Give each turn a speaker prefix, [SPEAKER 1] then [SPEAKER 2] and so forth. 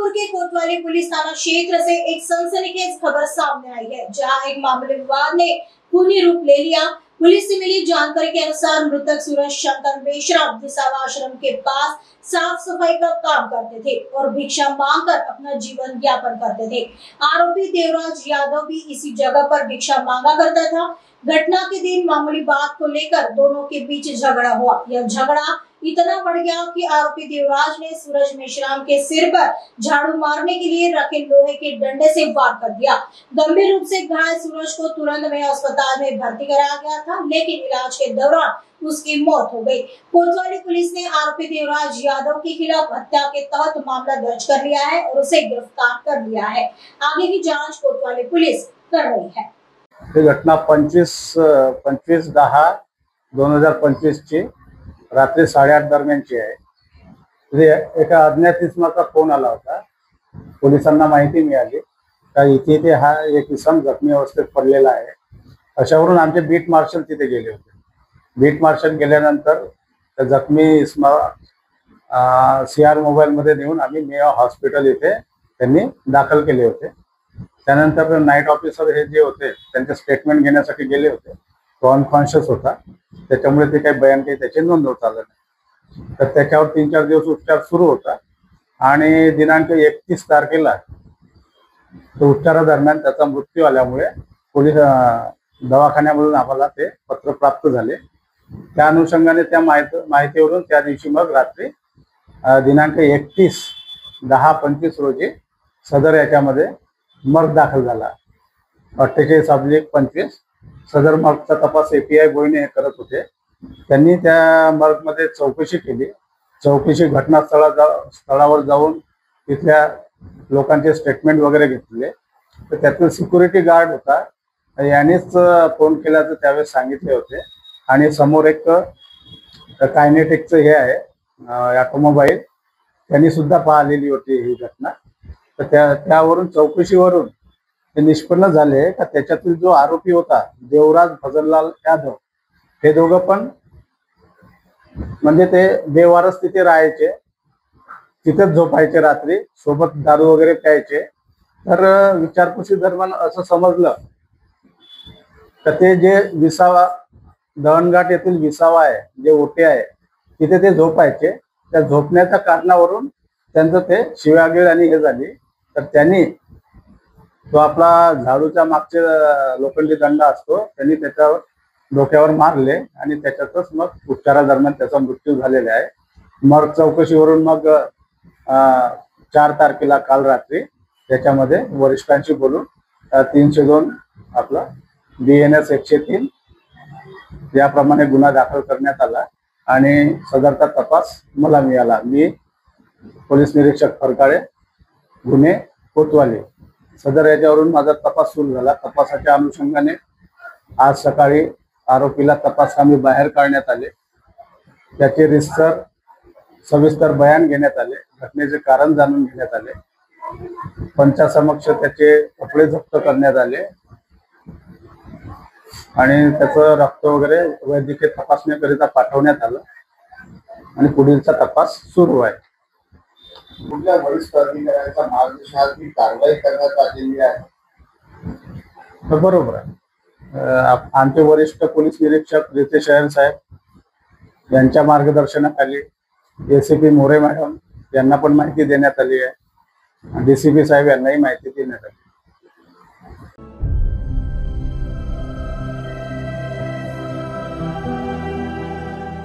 [SPEAKER 1] गोरखपुर के कोतवाली police थाना क्षेत्र से एक सनसनीखेज खबर सामने आई है, जहां एक मामूली विवाद ने खूनी रूप ले लिया। पुलिस से मिली जानकारी के अनुसार मृतक सूरज शंकर मेश्राम विसावा आश्रम के पास साफ सफाई का काम करते थे और भिक्षा मांगकर अपना जीवन यापन करते थे। आरोपी देवराज यादव भी इसी जगह पर भिक्षा मांगा करता था। घटना के दिन मामूली बात को लेकर दोनों के बीच झगड़ा हुआ। यह झगड़ा इतना बढ़ गया कि आरोपी देवराज ने सूरज मेश्राम के सिर पर झाड़ू मारने के लिए रखे लोहे के डंडे से वार कर दिया। गंभीर रूप से घायल सूरज को तुरंत में अस्पताल में भर्ती कराया गया था, लेकिन इलाज के दौरान उसकी मौत हो गई। कोतवाली पुलिस ने आरोपी देवराज यादव के खिलाफ हत्या के तहत मामला दर्ज कर लिया है और उसे गिरफ्तार कर लिया है। आगे की जाँच कोतवाली पुलिस कर रही है।
[SPEAKER 2] ही घटना 25/10/2025 ची रात्री 8:30 दरम्यानची आहे। एका अज्ञात इसमाचा फोन आला होता। पोलिसांना माहिती मिळाली का इथे हा एक इसम जखमी अवस्थेत पडलेला आहे। अशावरून आमचे बीट मार्शल तिथे गेले होते। बीट मार्शल गेल्यानंतर त्या जखमी इसमा CR मोबाईल मध्ये नेऊन आम्ही मेवा हॉस्पिटल इथे त्यांनी दाखल केले होते। त्यानंतर नाईट ऑफिसर हे जे होते त्यांचे स्टेटमेंट घेण्यासाठी गेले होते। तो अनकॉन्शियस होता, त्याच्यामुळे ते काही बयान काही त्याचे नोंदवता आलं नाही। तर त्याच्यावर 3-4 दिवस उपचार सुरू होता आणि दिनांक 31 तारखेला उपचारादरम्यान त्याचा मृत्यू आल्यामुळे पोलीस दवाखान्यामधून आम्हाला ते पत्र प्राप्त झाले। त्या अनुषंगाने त्या माहितीवरून त्या दिवशी मग रात्री दिनांक 31/10/25 रोजी सदर याच्यामध्ये मर्ग दाखल झाला। 48/25 सदर मर्गचा तपास API बोईने हे करत होते। त्यांनी त्या मर्ग मध्ये चौकशी केली। चौकशी घटनास्थळावर जाऊन तिथल्या लोकांचे स्टेटमेंट वगैरे घेतले। तर त्यातील सिक्युरिटी गार्ड होता, यानेच फोन केल्याचं त्यावेळेस सांगितले होते आणि समोर एक कायनेटिकचं हे आहे ऑटोमोबाईल, त्यांनी सुद्धा पाहिलेली होती ही घटना। तर त्यावरून चौकशीवरून हे निष्पन्न झाले का त्याच्यातील जो आरोपी होता देवराज भजनलाल यादव, हे दोघं पण म्हणजे ते बेवारस तिथे राहायचे, तिथेच झोपायचे, रात्री सोबत दारू वगैरे प्यायचे। तर विचारपुसी दरम्यान असं समजलं तर ते जे विसावा दहणघाट येथील विसावा आहे, जे ओटे आहे, तिथे ते झोपायचे। त्या झोपण्याच्या कारणावरून त्यांचं ते शिवागीळ आणि हे झाली। तर त्यांनी तो आपला झाडूच्या मागचे लोखंडी दंड असतो, त्यांनी त्याच्यावर डोक्यावर मारले आणि त्याच्यातच मग उपचारादरम्यान त्याचा मृत्यू झालेला आहे। मग चौकशीवरून मग 4 तारखेला काल रात्री त्याच्यामध्ये वरिष्ठांशी बोलून 302 आपला BNS 103 याप्रमाणे गुन्हा दाखल करण्यात आला आणि सदरचा तपास मला मिळाला। मी पोलीस निरीक्षक फरकाळे, गुन्हे कोतवाली, सदर याच्यावरून माझा तपास सुरू झाला। तपासाच्या अनुषंगाने आज सकाळी आरोपीला तपासकामी बाहेर काढण्यात आले। त्याचे रितसर सविस्तर बयान घेण्यात आले, घटनेचे कारण जाणून घेण्यात आले, पंचासमक्ष त्याचे कपडे जप्त करण्यात आले आणि त्याचं रक्त वगैरे वैद्यकीय तपासणीकरिता पाठवण्यात आलं आणि पुढीलचा तपास सुरू आहे।
[SPEAKER 3] कुठल्या वरिष्ठ अधिकाऱ्यांच्या मार्गदर्शनाखाली कारवाई करण्यात आलेली आहे?
[SPEAKER 2] बरोबर आहे। आमचे वरिष्ठ पोलीस निरीक्षक रितेश अय्यर साहेब यांच्या मार्गदर्शनाखाली ACP मोरे मॅडम यांना पण माहिती देण्यात आली आहे, DCP साहेब यांनाही माहिती देण्यात आली।